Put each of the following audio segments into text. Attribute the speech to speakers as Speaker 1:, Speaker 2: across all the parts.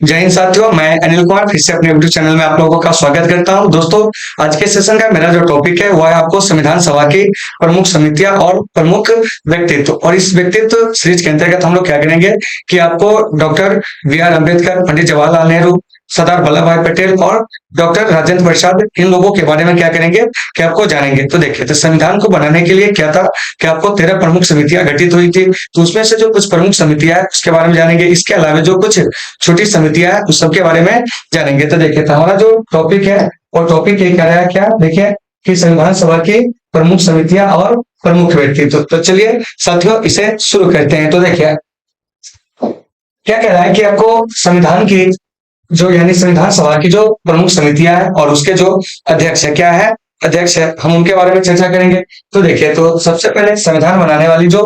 Speaker 1: जय हिंद साथियों, मैं अनिल कुमार फिर से अपने यूट्यूब चैनल में आप लोगों का स्वागत करता हूं। दोस्तों, आज के सेशन का मेरा जो टॉपिक है वह है आपको संविधान सभा की प्रमुख समितियां और प्रमुख व्यक्तित्व। और इस व्यक्तित्व सीरीज के अंतर्गत हम लोग क्या करेंगे कि आपको doctor B are Ambedkar, Pandit Jawaharlal Nehru, Sardar Vallabh भाई पटेल और डॉक्टर राजेंद्र प्रसाद, इन लोगों के बारे में क्या करेंगे कि आपको जानेंगे। तो देखिए, तो संविधान को बनाने के लिए क्या था कि आपको 13 प्रमुख समितियां गठित हुई थी। तो उसमें से जो कुछ प्रमुख समितियां है उसके बारे में जानेंगे। इसके अलावा जो कुछ छोटी समितियां हैं उस सबके बारे में जानेंगे। तो देखिए, तो हमारा जो टॉपिक है वो टॉपिक ये कह रहा है, क्या देखिए कि संविधान सभा की प्रमुख समितियां और प्रमुख व्यक्तित्व। तो चलिए साथियों, इसे शुरू करते हैं। तो देखिए, क्या कह रहा है कि आपको संविधान की जो यानी संविधान सभा की जो प्रमुख समितियां हैं और उसके जो अध्यक्ष है, क्या है अध्यक्ष है, हम उनके बारे में चर्चा करेंगे। तो देखिए, तो सबसे पहले संविधान बनाने वाली जो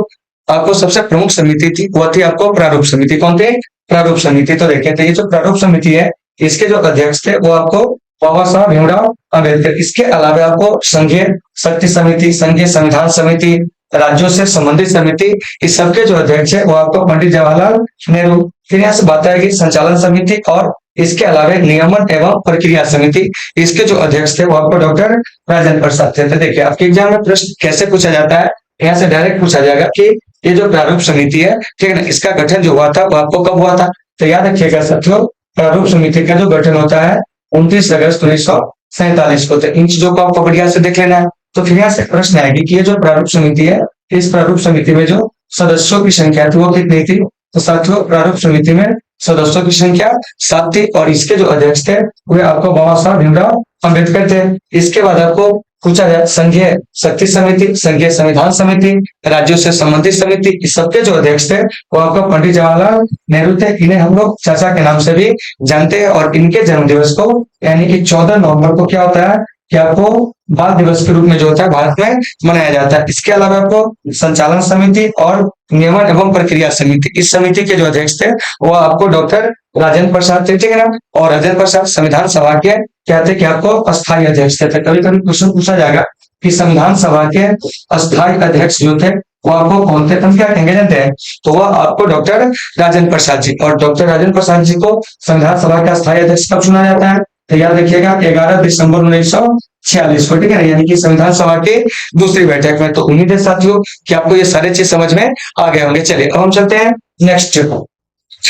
Speaker 1: आपको सबसे प्रमुख समिति थी वह थी आपको प्रारूप समिति। कौन थी? प्रारूप समिति। तो देखिए, तो ये जो प्रारूप समिति है इसके जो अध्यक्ष थे वो आपको बाबा साहब भीमराव अम्बेडकर। इसके अलावा आपको संघीय शक्ति समिति, संघीय संविधान समिति, राज्यों से संबंधित समिति, इस सबके जो अध्यक्ष है वो आपको पंडित जवाहरलाल नेहरू। फिर यहाँ से बात आएगी संचालन समिति और इसके अलावा नियमन एवं प्रक्रिया समिति, इसके जो अध्यक्ष थे वो आपको डॉक्टर राजेंद्र प्रसाद थे। तो देखिए, आपके एग्जाम में प्रश्न कैसे पूछा जाता है, यहाँ से डायरेक्ट पूछा जाएगा कि ये जो प्रारूप समिति है, ठीक है ना, इसका गठन जो हुआ था वो आपको कब हुआ था। तो याद रखिएगा साथियों, प्रारूप समिति का जो गठन होता है 29 अगस्त 1947 को। तो इन चीजों को आपको बढ़िया से देख लेना है। तो फिर यहाँ से प्रश्न आएगी कि ये जो प्रारूप समिति है, इस प्रारूप समिति में जो सदस्यों की संख्या थी वो कितनी थी। तो साथियों, प्रारूप समिति में सदस्यों की संख्या 7 थी और इसके जो अध्यक्ष थे वे आपको बाबा साहब भीमराव अम्बेडकर थे। इसके बाद आपको पूछा जाए संघीय शक्ति समिति, संघीय संविधान समिति, राज्यों से संबंधित समिति, इस सबके जो अध्यक्ष थे वो आपको पंडित जवाहरलाल नेहरू थे। इन्हें हम लोग चाचा के नाम से भी जानते हैं और इनके जन्म दिवस को यानी कि 14 नवंबर को क्या होता है कि आपको बाल दिवस के रूप में जो होता है भारत में मनाया जाता है। इसके अलावा आपको संचालन समिति और नियमन एवं प्रक्रिया समिति, इस समिति के जो अध्यक्ष थे वो आपको डॉक्टर राजेंद्र प्रसाद थे, ठीक है ना। और राजेंद्र प्रसाद संविधान सभा के क्या थे कि आपको अस्थायी अध्यक्ष थे। कभी कभी क्वेश्चन पूछा जाएगा कि संविधान सभा के अस्थायी अध्यक्ष जो थे वो आपको कौन थे, हम क्या कहेंगे जानते हैं। तो वह आपको डॉक्टर राजेंद्र प्रसाद जी। और डॉक्टर राजेंद्र प्रसाद जी को संविधान सभा का अस्थायी अध्यक्ष कब चुना जाता है। तो याद रखिएगा 11 दिसंबर 1946 को, ठीक है, यानी कि संविधान सभा की दूसरी बैठक में। तो उम्मीद है साथियों कि आपको ये सारे चीज समझ में आ गए होंगे। चलिए अब हम चलते हैं नेक्स्ट।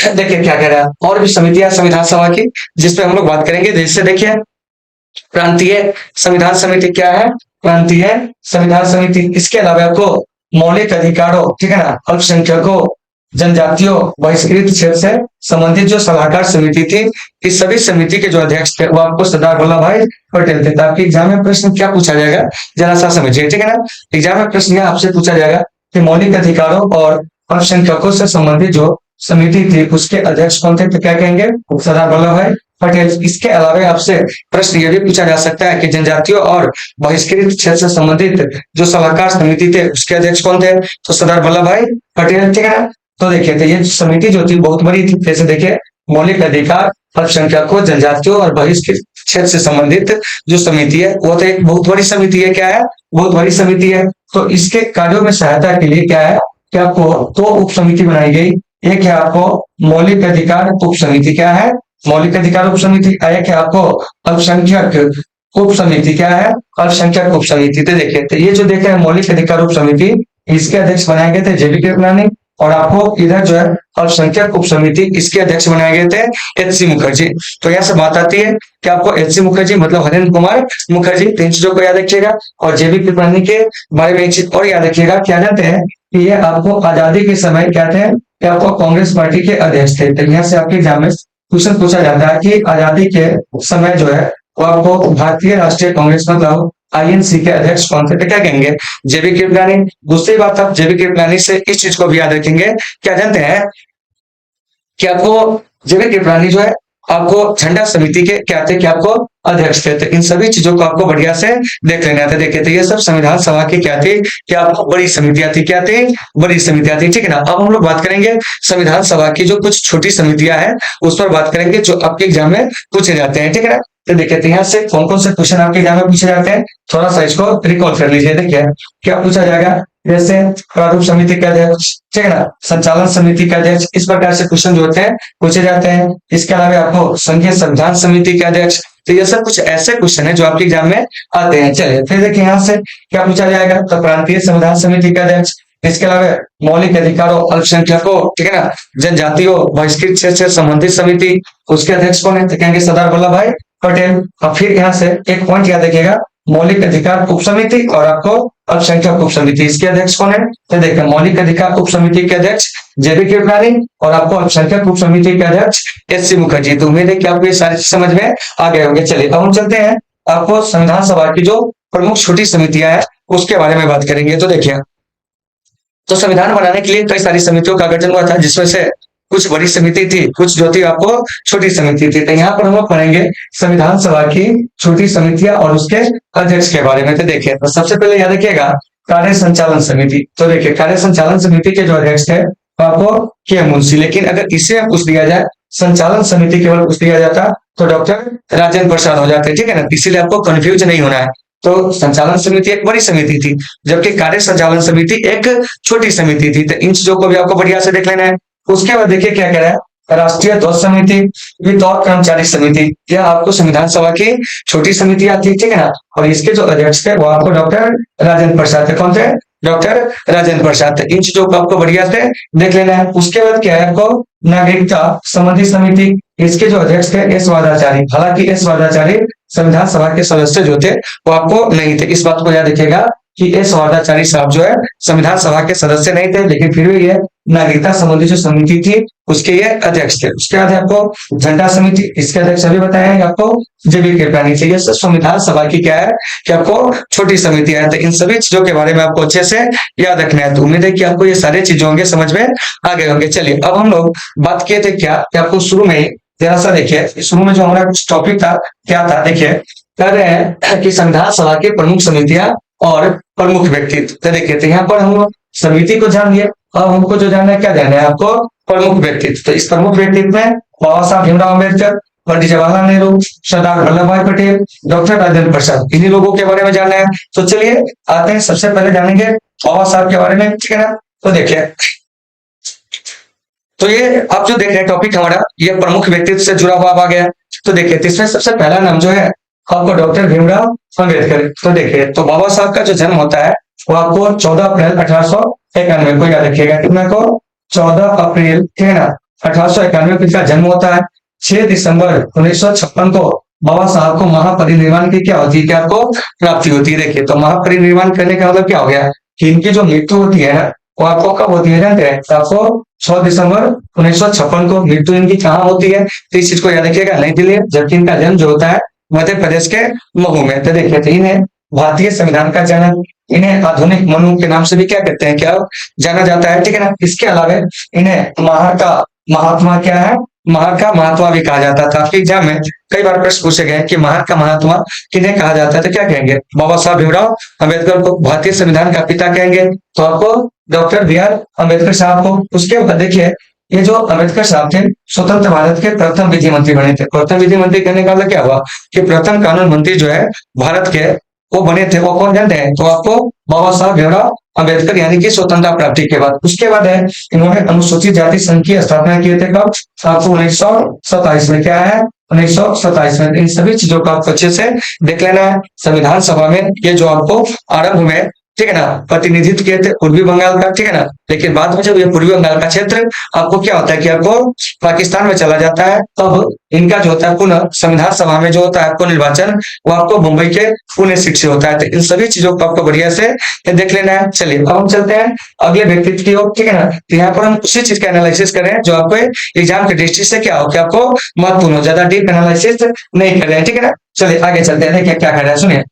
Speaker 1: देखिए क्या कह रहा है, और भी समितियां संविधान सभा की जिसपे हम लोग बात करेंगे। जैसे देखिए, प्रांतीय संविधान समिति क्या है, प्रांतीय संविधान समिति। इसके अलावा आपको मौलिक अधिकारों, ठीक है ना, अल्पसंख्यकों, जनजातियों, बहिष्कृत क्षेत्र से संबंधित जो सलाहकार समिति थी, इस सभी समिति के जो अध्यक्ष थे वो आपको सरदार वल्लभ भाई पटेल थे। तो आपके एग्जाम में प्रश्न क्या पूछा जाएगा जरा सा समझिए, ठीक है ना। एग्जाम में प्रश्न आपसे पूछा जाएगा कि मौलिक अधिकारों और अल्पसंख्यकों से संबंधित जो समिति थी उसके अध्यक्ष कौन थे। तो क्या कहेंगे, सरदार वल्लभ भाई पटेल। इसके अलावा आपसे प्रश्न यह भी पूछा जा सकता है कि जनजातियों और बहिष्कृत क्षेत्र से संबंधित जो सलाहकार समिति थे उसके अध्यक्ष कौन थे। तो सरदार वल्लभ भाई पटेल, ठीक है ना। तो देखिए, तो ये समिति जो थी बहुत बड़ी थी। जैसे देखिए, मौलिक अधिकार, अल्पसंख्यकों, जनजातियों और बहिष्कृत क्षेत्र से संबंधित जो समिति है वो तो एक बहुत बड़ी समिति है। क्या है, बहुत बड़ी समिति है। तो इसके कार्यों में सहायता के लिए क्या है कि आपको 2 उप समिति बनाई गई। एक है आपको मौलिक अधिकार उप समिति, क्या है, मौलिक अधिकार उप समिति। एक है आपको अल्पसंख्यक उप समिति, क्या है, अल्पसंख्यक उप समिति। तो देखिए, तो ये जो देखे है मौलिक अधिकार उप समिति, इसके अध्यक्ष बनाए गए थे जेबी कृपलानी। और आपको इधर जो है अल्पसंख्यक उप समिति, इसके अध्यक्ष बनाए गए थे एच सी मुखर्जी। तो यहाँ से बात आती है कि आपको एच सी मुखर्जी मतलब हरेंद्र कुमार मुखर्जी, 3 चीजों को याद रखिएगा। और जेबी कृपलानी के बारे में एक चीज और याद रखिएगा, क्या जानते हैं कि ये आपको आजादी के समय क्या थे कि आपको कांग्रेस पार्टी के अध्यक्ष थे। तो यहाँ से आपके एग्जाम में क्वेश्चन पूछा जाता है कि आजादी के समय जो है वो आपको भारतीय राष्ट्रीय कांग्रेस मतलब आईएनसी के अध्यक्ष कौन थे। तो क्या कहेंगे, जेबी कृपलानी। दूसरी बात, आप जेबी कृपलानी से इस चीज को भी याद रखेंगे, क्या जानते हैं कि आपको जेबी कृपलानी जो है आपको झंडा समिति के क्या थे कि आपको अध्यक्ष थे। तो इन सभी चीजों को आपको बढ़िया से देख लेना था। देखिए, तो ये सब संविधान सभा की क्या थी कि आपको बड़ी समितियां थी, क्या थी, बड़ी समितियां थी, ठीक है ना। अब हम लोग बात करेंगे संविधान सभा की जो कुछ छोटी समितियां हैं उस पर बात करेंगे जो आपके एग्जाम में पूछे जाते हैं, ठीक है ना। तो देखिए, तो यहाँ से कौन कौन से क्वेश्चन आपके एग्जाम में पूछे जाते हैं, थोड़ा सा इसको रिकॉल कर लीजिए। देखिए क्या पूछा जाएगा जैसे प्रारूप समिति के अध्यक्ष, ठीक है ना, संचालन समिति के अध्यक्ष, इस प्रकार से क्वेश्चन जो होते हैं पूछे जाते हैं। इसके अलावा आपको संघीय संविधान समिति के अध्यक्ष, तो ये सब कुछ ऐसे क्वेश्चन है जो आपके एग्जाम में आते हैं। चलिए फिर देखिए यहाँ से क्या पूछा जाएगा, तो प्रांतीय संविधान समिति के अध्यक्ष, इसके अलावा मौलिक अधिकारों, अल्पसंख्यकों, ठीक है ना, जनजातियों, बहिष्कृत क्षेत्र से संबंधित समिति, उसके अध्यक्ष कौन है, तो कहेंगे सरदार वल्लभ भाई पटेल। और फिर यहाँ से एक पॉइंट याद रखिएगा, मौलिक अधिकार उप समिति और आपको अल्पसंख्यक उप समिति, इसके अध्यक्ष कौन है, तो देखिए मौलिक अधिकार उप समिति के अध्यक्ष जेबी कृपलानी और आपको अल्पसंख्यक उप समिति के अध्यक्ष एस.सी. मुखर्जी। तो उम्मीद है कि आपको ये सारी चीज समझ में आ गए होंगे। चलिए अब हम चलते हैं, आपको संविधान सभा की जो प्रमुख छोटी समितियां हैं उसके बारे में बात करेंगे। तो देखिए, तो संविधान बनाने के लिए कई सारी समितियों का गठन हुआ था, जिसमें से कुछ बड़ी समिति थी, कुछ जो थी आपको छोटी समिति थी। तो यहाँ पर हम लोग पढ़ेंगे संविधान सभा की छोटी समितियां और उसके अध्यक्ष के बारे में। तो देखिए, तो सबसे पहले याद रखिएगा कार्य संचालन समिति। तो देखिए, कार्य संचालन समिति के जो अध्यक्ष थे वो आपको के मुंशी, लेकिन अगर इसे पूछ दिया जाए संचालन समिति केवल पूछ दिया जाता तो डॉक्टर राजेंद्र प्रसाद हो जाते, ठीक है ना, इसीलिए आपको कंफ्यूज नहीं होना है। तो संचालन समिति एक बड़ी समिति थी, जबकि कार्य संचालन समिति एक छोटी समिति थी। तो इन चीजों को भी आपको बढ़िया से देख लेना है। उसके बाद देखिए क्या कह रहा है, राष्ट्रीय ध्वज समिति, वित्त और कर्मचारी समिति, यह आपको संविधान सभा की छोटी समिति आती है, ठीक है ना, और इसके जो अध्यक्ष थे वो आपको डॉक्टर राजेंद्र प्रसाद थे। कौन थे, डॉक्टर राजेंद्र प्रसाद थे। इन चीजों को आपको बढ़िया से देख लेना है। उसके बाद क्या है, आपको नागरिकता संबंधी समिति, इसके जो अध्यक्ष थे एस वादाचारी। हालांकि एस वादाचारी संविधान सभा के सदस्य जो थे वो आपको नहीं थे, इस बात को याद रखिएगा कि एस वादाचारी साहब जो है संविधान सभा के सदस्य नहीं थे, लेकिन फिर भी ये नागरिकता संबंधी जो समिति थी उसके ये अध्यक्ष थे। उसके बाद आपको झंडा समिति, इसके अध्यक्ष अभी बताया है आपको जेबी कृपलानी थे। ये संविधान सभा की क्या है कि आपको छोटी समिति है। तो इन सभी चीजों के बारे में आपको अच्छे से याद रखना है। तो उम्मीद है कि आपको ये सारी चीजें होंगे समझ में आ गए होंगे। चलिए अब हम लोग बात किए थे क्या कि आपको शुरू में जरा सा देखिए, शुरू में जो हमारा कुछ टॉपिक था क्या था, देखिए कह रहे हैं कि संविधान सभा की प्रमुख समितियां और प्रमुख व्यक्तित्व। तो देखिए, तो यहाँ पर हम समिति को जान लिए, अब हमको जो जानना है क्या जानना है, आपको प्रमुख व्यक्तित्व। तो इस प्रमुख व्यक्तित्व में बाबा साहब भीमराव अम्बेडकर, पंडित जवाहरलाल नेहरू, सरदार वल्लभ भाई पटेल, डॉक्टर राजेंद्र प्रसाद, इन्हीं लोगों के बारे में जानना है। तो चलिए आते हैं, सबसे पहले जानेंगे बाबा साहब के बारे में, ठीक है ना। तो देखिए, तो ये आप जो देख रहे हैं टॉपिक हमारा, ये प्रमुख व्यक्तित्व से जुड़ा हुआ आ गया। तो देखिए, इसमें सबसे पहला नाम जो है आपको डॉक्टर भीमराव अम्बेडकर। तो देखिए, तो बाबा साहब का जो जन्म होता है वो आपको 14 अप्रैल 1891 को याद रखिएगा, कितना को, 14 अप्रैल, ठीक है ना, 1891 को इनका जन्म होता है। 6 दिसंबर 1956 को बाबा साहब को महापरिनिर्वाण की क्या होती है, क्या आपको प्राप्ति होती है। देखिए, तो महापरिनिर्वाण करने का मतलब क्या हो गया कि इनकी जो मृत्यु होती है ना वो आपको कब होती है जानते हैं, तो आपको 6 दिसंबर 1956 को मृत्यु इनकी कहाँ होती है, तो इस चीज को याद रखिएगा, नई दिल्ली। जबकि इनका जन्म जो होता है मध्य प्रदेश के महू में। तो देखिए, तो इन्हें भारतीय संविधान का जनक, इन्हें आधुनिक मनु के नाम से भी क्या कहते हैं, क्या जाना जाता है, ठीक है ना। इसके अलावा इन्हें महार का महात्मा क्या है, महार का महात्मा भी कहा जाता था। आपके एग्जाम में कई बार प्रश्न पूछे गए कि महार का महात्मा किन्हें कहा जाता है, तो क्या कहेंगे, बाबा साहब भीमराव अम्बेडकर को भारतीय संविधान का पिता कहेंगे, तो आपको डॉक्टर बी आर अम्बेडकर साहब को। उसके बाद देखिए, ये जो अम्बेडकर साहब थे स्वतंत्र भारत के प्रथम विधि मंत्री बने थे। प्रथम विधि मंत्री कहने का मतलब क्या हुआ कि प्रथम कानून मंत्री जो है भारत के वो बने थे, वो कौन जानते हैं, तो आपको बाबा साहब भीमराव अम्बेडकर, यानी कि स्वतंत्रता प्राप्ति के बाद। उसके बाद है इन्होंने अनुसूचित जाति संघ की स्थापना किए थे, कब, आपको 1927 में, क्या है, 1927 में। इन सभी चीजों का आपको अच्छे से देख लेना है। संविधान सभा में ये जो आपको आरंभ में, ठीक है ना, प्रतिनिधित्व किए थे पूर्वी बंगाल का, ठीक है ना, लेकिन बाद में जब ये पूर्वी बंगाल का क्षेत्र आपको क्या होता है कि आपको पाकिस्तान में चला जाता है, तब इनका जो होता है पुनः संविधान सभा में जो होता है आपको निर्वाचन, वो आपको मुंबई के पुणे सीट से होता है। तो इन सभी चीजों को आपको बढ़िया से देख लेना है। चलिए अब हम चलते हैं अगले व्यक्तित्व की ओर, ठीक है ना। तो यहाँ पर हम उसी चीज का एनालिसिस करें जो आपको एग्जाम के दृष्टि से क्या हो, कि आपको महत्वपूर्ण हो, ज्यादा डीप एनालिसिस नहीं कर रहे हैं, ठीक है ना। चलिए आगे चलते हैं, देखिए क्या कर रहे हैं, सुनिए।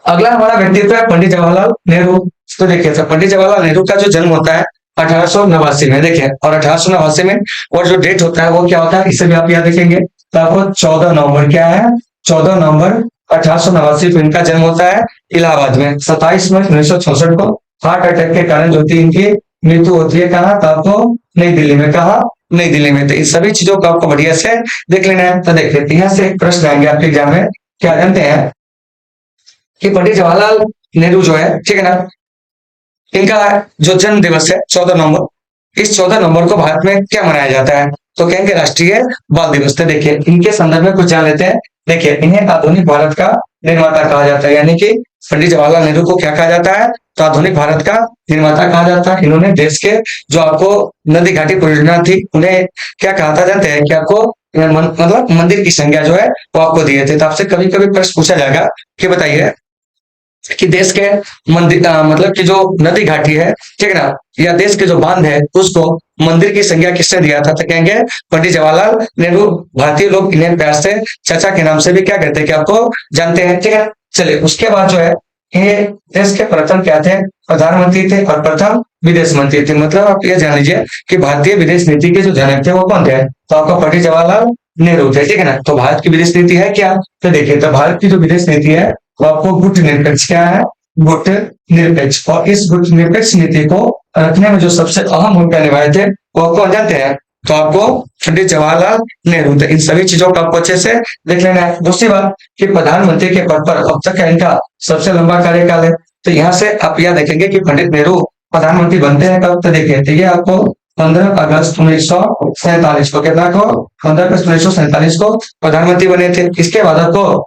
Speaker 1: अगला हमारा व्यक्तित्व है पंडित जवाहरलाल नेहरू। तो देखिए, तो पंडित जवाहरलाल नेहरू का जो जन्म होता है 1889 में, देखिए, और 1889 में, और जो डेट होता है वो क्या होता है, इसे भी आप याद रखेंगे। तो आपको 14 नवंबर, क्या है, 14 नवंबर 1889 को इनका जन्म होता है इलाहाबाद में। 27 मई 1964 को हार्ट अटैक के कारण जो थी इनकी मृत्यु होती है, कहाँ, तो आपको नई दिल्ली में, कहा, नई दिल्ली में। तो इन सभी चीजों को आपको बढ़िया से देख लेना है। तो देखिए, यहाँ से एक प्रश्न आएंगे आपके एग्जाम में, क्या जानते हैं कि पंडित जवाहरलाल नेहरू जो है, ठीक है ना, इनका जो जन्म दिवस है 14 नवंबर, इस 14 नवंबर को भारत में क्या मनाया जाता है? तो कहेंगे राष्ट्रीय बाल दिवस। तो देखिए इनके संदर्भ में कुछ जान लेते हैं। देखिए इन्हें आधुनिक भारत का निर्माता कहा जाता है, यानी कि पंडित जवाहरलाल नेहरू को क्या कहा जाता है? तो आधुनिक भारत का निर्माता कहा जाता है। इन्होंने देश के जो आपको नदी घाटी परियोजना थी उन्हें क्या कहा था जानते हैं? कि आपको मतलब मंदिर की संख्या जो है वो आपको दिए थे। तो आपसे कभी कभी प्रश्न पूछा जाएगा कि बताइए कि देश के मंदिर मतलब कि जो नदी घाटी है, ठीक है ना, या देश के जो बांध है उसको मंदिर की संज्ञा किसने दिया था? तो कहेंगे पंडित जवाहरलाल नेहरू। भारतीय लोग इन्हें प्यार से चाचा के नाम से भी क्या कहते हैं कि आपको जानते हैं, ठीक है। चलिए उसके बाद जो है ये देश के प्रथम क्या थे? प्रधानमंत्री थे और प्रथम विदेश मंत्री थे। मतलब आप ये जान लीजिए कि भारतीय विदेश नीति के जो जनक थे वो कौन थे? तो आपका पंडित जवाहरलाल नेहरू थे, ठीक है ना। तो भारत की विदेश नीति है क्या? तो देखिए तो भारत की जो विदेश नीति है वो आपको गुट निरपेक्ष क्या है? गुट निरपेक्ष। और इस गुट निरपेक्ष नीति को रखने में जो सबसे अहम भूमिका निभाए थे वो आपको जानते हैं? तो आपको पंडित जवाहरलाल नेहरू थे। इन सभी चीजों का आपको अच्छे से देख लेना है। दूसरी बात कि प्रधानमंत्री के पद पर अब तक का इनका सबसे लंबा कार्यकाल है। तो यहाँ से आप यह देखेंगे कि पंडित नेहरू प्रधानमंत्री बनते हैं कब? तो देखिए तो ये आपको 15 अगस्त 1947 को, कितना को? 15 अगस्त 1947 को प्रधानमंत्री बने थे। इसके बाद आपको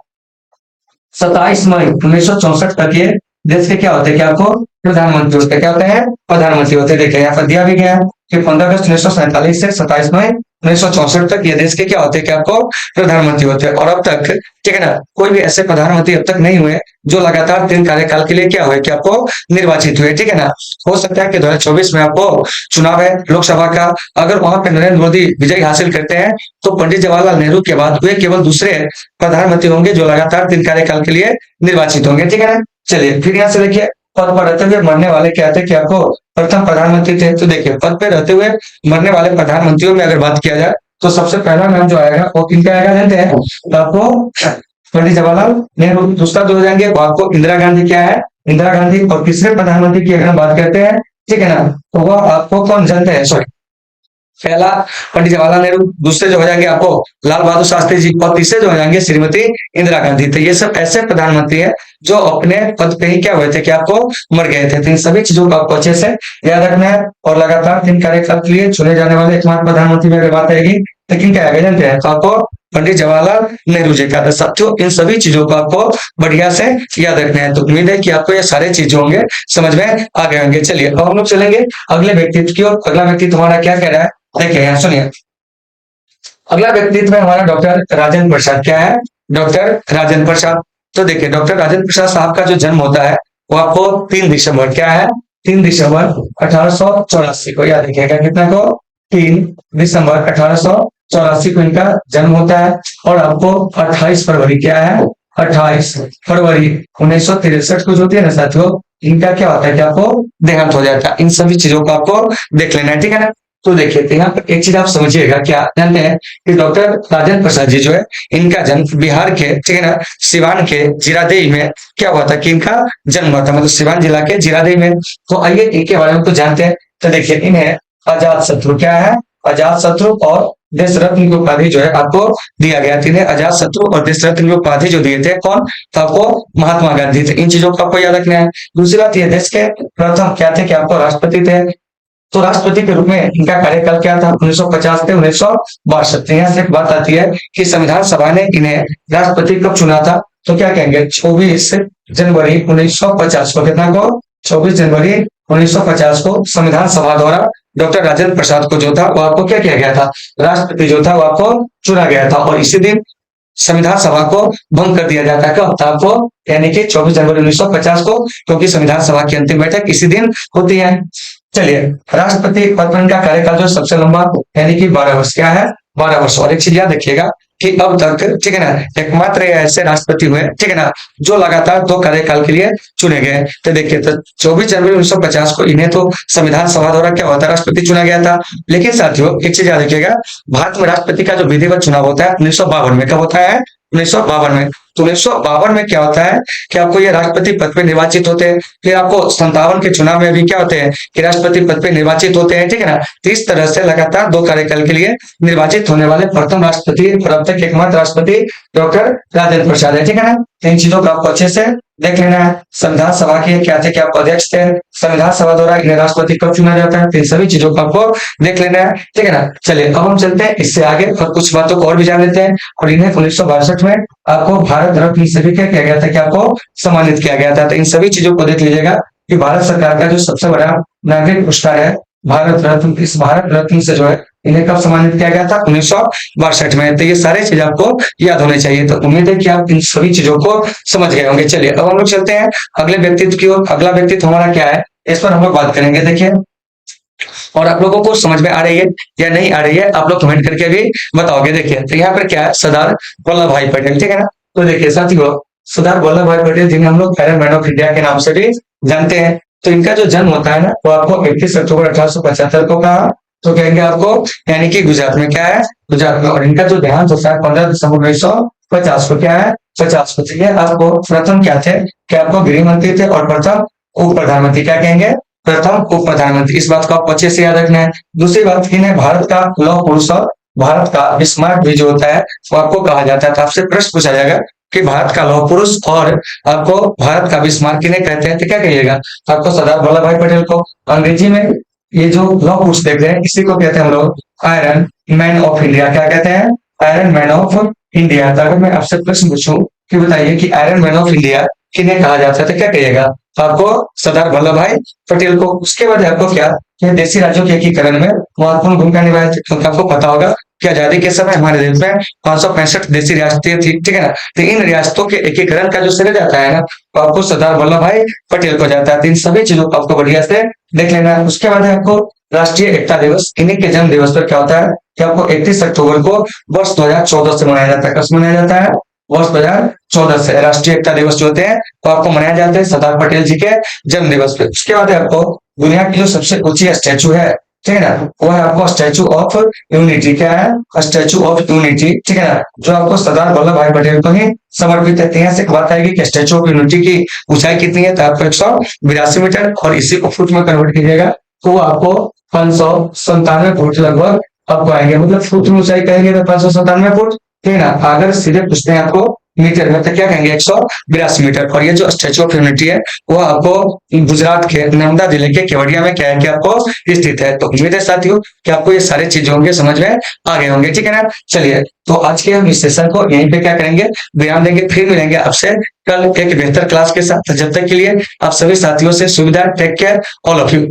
Speaker 1: 27 मई 1964 तक ये देश के क्या होते हैं? क्या आपको प्रधानमंत्री होते क्या होते हैं? प्रधानमंत्री होते। देखिए यहाँ पर दिया भी गया कि 15 अगस्त 1947 से 27 मई 1964 तक ये देश के क्या होते हैं? क्या आपको प्रधानमंत्री होते हैं। और अब तक, ठीक है ना, कोई भी ऐसे प्रधानमंत्री अब तक नहीं हुए जो लगातार 3 कार्यकाल के लिए क्या हुए? कि आपको निर्वाचित हुए, ठीक है ना। हो सकता है कि 2024 में आपको चुनाव है लोकसभा का, अगर वहां पे नरेंद्र मोदी विजय हासिल करते हैं तो पंडित जवाहरलाल नेहरू के बाद वे केवल दूसरे प्रधानमंत्री होंगे जो लगातार 3 कार्यकाल के लिए निर्वाचित होंगे, ठीक है ना। चलिए फिर यहाँ से देखिए पद पर रहते हुए मरने वाले क्या थे? कि आपको प्रथम प्रधानमंत्री थे। तो देखिए पद पे रहते हुए मरने वाले प्रधानमंत्रियों में अगर बात किया जाए तो सबसे पहला नाम जो आएगा वो किनका आएगा जानते हैं? तो आपको पंडित जवाहरलाल नेहरू। दूसरा जो हो जाएंगे वो आपको इंदिरा गांधी क्या है? इंदिरा गांधी। और तीसरे प्रधानमंत्री की अगर हम बात करते हैं, ठीक है ना, तो वह आपको कौन जानते हैं? सॉरी, पहला पंडित जवाहरलाल नेहरू, दूसरे जो हो जाएंगे आपको लाल बहादुर शास्त्री जी, और तीसरे जो हो जाएंगे श्रीमती इंदिरा गांधी। तो ये सब ऐसे प्रधानमंत्री हैं जो अपने पद पे ही क्या हुए थे? कि आपको मर गए थे। तो इन सभी चीजों को आपको अच्छे से याद रखना है। और लगातार 3 कार्यकाल के लिए चुने जाने वाले एकमात्र प्रधानमंत्री में अगर बात आएगी तो किनका आएगा जानते हैं? तो आपको पंडित जवाहरलाल नेहरू जी का। साथियों इन सभी चीजों को आपको बढ़िया से याद रखना है। तो उम्मीद है कि आपको ये सारे चीज होंगे समझ में आ गए होंगे। चलिए अब हम लोग चलेंगे अगले व्यक्तित्व की ओर। अगला व्यक्तित्व हमारा क्या कह रहा है? देखिए यहाँ सुनिए, अगला व्यक्तित्व है हमारा डॉक्टर राजेंद्र प्रसाद। क्या है? डॉक्टर राजेंद्र प्रसाद। तो देखिए डॉक्टर राजेंद्र प्रसाद साहब का जो जन्म होता है वो आपको 3 दिसंबर, क्या है? 3 दिसंबर 1884 को, याद रखिएगा कितना को? 3 दिसंबर 1884 को इनका जन्म होता है। और आपको 28 फरवरी क्या है? 28 फरवरी 1963 को जो होती है ना साथियों, इनका क्या होता है? कि आपको देहांत हो जाता है। इन सभी चीजों को आपको देख लेना है, ठीक है ना। तो देखिए तो यहाँ पर एक चीज आप समझिएगा, क्या जानते हैं कि डॉक्टर राजेंद्र प्रसाद जी जो है इनका जन्म बिहार के, ठीक है ना, सिवान के जीरादेई में क्या हुआ था? कि इनका जन्म हुआ था, मतलब सिवान जिला के जीरादेई में। तो आइए इनके बारे में तो जानते हैं। तो देखिए इन्हें अजात शत्रु, क्या है? अजात शत्रु और देश रत्न की उपाधि जो है आपको दिया गया। इन्हें अजात शत्रु और देश रत्न की उपाधि जो दिए थे कौन? तो आपको महात्मा गांधी थे। इन चीजों को आपको याद रखना है। दूसरी बात ये, देश के प्रथम क्या थे? कि आपको राष्ट्रपति थे। तो राष्ट्रपति के रूप में इनका कार्यकाल क्या था? 1950 से 1962। यहाँ से एक बात आती है कि संविधान सभा ने इन्हें राष्ट्रपति कब चुना था? तो क्या कहेंगे? 24 जनवरी 1950 को। कितना को? 24 जनवरी 1950 को संविधान सभा द्वारा डॉक्टर राजेंद्र प्रसाद को जो था वो आपको क्या किया गया था? राष्ट्रपति जो था वो आपको चुना गया था। और इसी दिन संविधान सभा को भंग कर दिया जाता है। कब? आपको यानी कि 24 जनवरी 1950 को, क्योंकि संविधान सभा की अंतिम बैठक इसी दिन होती है। चलिए राष्ट्रपति पद पर इनका कार्यकाल जो सबसे लंबा यानी कि 12 वर्ष, क्या है? 12 वर्ष। और एक चीज याद रखिएगा कि अब तक, ठीक है ना, एकमात्र ऐसे राष्ट्रपति हुए, ठीक है ना, जो लगातार 2 कार्यकाल के लिए चुने गए। तो देखिए तो 24 जनवरी 1950 को इन्हें तो संविधान सभा द्वारा क्या होता है? राष्ट्रपति चुना गया था। लेकिन साथियों एक चीज याद रखिएगा, भारत में राष्ट्रपति का जो विधिवत चुनाव होता है 1952 में। कब होता है? 1952 में। तो 1952 में क्या होता है कि आपको ये राष्ट्रपति पद पे निर्वाचित होते हैं। फिर आपको 57 के चुनाव में भी क्या होते हैं? कि राष्ट्रपति पद पे निर्वाचित होते हैं, ठीक है ना। तो इस तरह से लगातार 2 कार्यकाल के लिए निर्वाचित होने वाले प्रथम राष्ट्रपति और अब तक एकमात्र राष्ट्रपति डॉक्टर राजेंद्र प्रसाद है, ठीक है ना। तो इन चीजों को आपको अच्छे से देख लेना है। संविधान सभा के क्या थे, क्या अध्यक्ष थे, संविधान सभा द्वारा इन्हें राष्ट्रपति कब चुना जाता है, तो इन सभी चीजों को आपको देख लेना है, ठीक है ना। चलिए अब हम चलते हैं इससे आगे और कुछ बातों को और भी जान लेते हैं। और इन्हें 1962 में आपको भारत रत्न से भी क्या किया गया था, कि आपको सम्मानित किया गया था। तो इन सभी चीजों को देख लीजिएगा कि भारत सरकार का जो सबसे बड़ा नागरिक पुरस्कार है भारत रत्न, इस भारत रत्न से जो है इन्हें कब सम्मानित किया गया था, 1962 में। तो ये सारे चीज आपको याद होने चाहिए। तो उम्मीद है कि आप इन सभी चीजों को समझ गए होंगे। चलिए अब हम लोग चलते हैं अगले व्यक्तित्व की ओर। अगला व्यक्तित्व हमारा क्या है, इस पर हम लोग बात करेंगे। देखिए, और आप लोगों को समझ में आ रही है या नहीं आ रही है, आप लोग कमेंट करके भी बताओगे। देखिए, तो यहाँ पर क्या है, सरदार वल्लभ भाई पटेल, ठीक है ना। तो देखिए साथियों, सरदार वल्लभ भाई पटेल जिन्हें हम लोग आयरन मैन ऑफ इंडिया के नाम से भी जानते हैं, तो इनका जो जन्म होता है ना, वो आपको 31 अक्टूबर 1875 को कहा, तो कहेंगे आपको, यानी कि गुजरात में, क्या है, गुजरात में। और इनका जो देहांत होता है 15 दिसंबर 1950 को, क्या है, 50 को। तो ये आपको प्रथम क्या थे, कि आपको गृह मंत्री थे और प्रथम उप प्रधानमंत्री, क्या कहेंगे, प्रथम उप प्रधानमंत्री। इस बात को आपको अच्छे से याद रखना है। दूसरी बात, इन्हें भारत का लौह पुरुष और भारत का बिस्मार्क भी जो होता है वो आपको कहा जाता है। तो आपसे प्रश्न पूछा जाएगा कि भारत का लौह पुरुष और आपको भारत का बिस्मार्क किन्हें कहते हैं, तो क्या कहिएगा, तो आपको सरदार वल्लभ भाई पटेल को। अंग्रेजी में ये जो लौह पुरुष देख रहे हैं इसी को कहते हैं हम लोग आयरन मैन ऑफ इंडिया। क्या कहते हैं, आयरन मैन ऑफ इंडिया। तो अगर मैं आपसे प्रश्न पूछूं कि बताइए कि आयरन मैन ऑफ इंडिया किन्हें कहा जाता है, तो क्या कहिएगा, तो आपको सरदार वल्लभ भाई पटेल को। उसके बाद आपको क्या, कि देशी राज्यों के एकीकरण में महत्वपूर्ण भूमिका निभाई थी, क्योंकि आपको पता होगा कि आजादी के समय हमारे देश में 565 देशी रियासतें थी, ठीक है ना। तो इन रियासतों के एकीकरण का जो श्रेय जाता है ना, तो आपको सरदार वल्लभ भाई पटेल को जाता है। तो इन सभी चीजों को आपको बढ़िया से देख लेना है। उसके बाद आपको राष्ट्रीय एकता दिवस, इन्हीं के जन्म दिवस पर क्या होता है, कि आपको 31 अक्टूबर को वर्ष 2014 से मनाया जाता है। कब मनाया जाता है, वर्ष 2014 से राष्ट्रीय एकता दिवस जो होते हैं तो आपको मनाया जाते हैं सरदार पटेल जी के जन्म दिवस पे। उसके बाद आपको दुनिया की जो सबसे ऊंची स्टैचू है, ठीक है ना, वो है आपको स्टैचू ऑफ यूनिटी। क्या है, स्टैचू ऑफ यूनिटी, ठीक है ना, जो आपको सरदार वल्लभ भाई पटेल को ही समर्पित है। यहाँ से एक बात आएगी कि स्टैचू ऑफ यूनिटी की ऊंचाई कितनी है, तो आपको 182 मीटर, और इसी को फुट में कन्वर्ट कीजिएगा तो वो आपको 597 फुट लगभग आपको आएंगे। मतलब फुट में ऊंचाई कहेंगे तो 597 फुट, ठीक है ना। अगर सीधे पूछते हैं आपको मीटर में, तो क्या कहेंगे, 182 मीटर। और ये जो स्टैचू ऑफ यूनिटी है वो आपको गुजरात के नर्मदा जिले के केवड़िया में क्या है, कि आपको स्थित है। तो उम्मीद है साथियों कि आपको ये सारे चीजें होंगे समझ में आ गए होंगे, ठीक है ना। चलिए, तो आज के हम इस सेशन को यहीं पे क्या करेंगे, विराम देंगे। फिर मिलेंगे आपसे कल एक बेहतर क्लास के साथ। जब तक के लिए आप सभी साथियों से सुविधा, take care, all of you.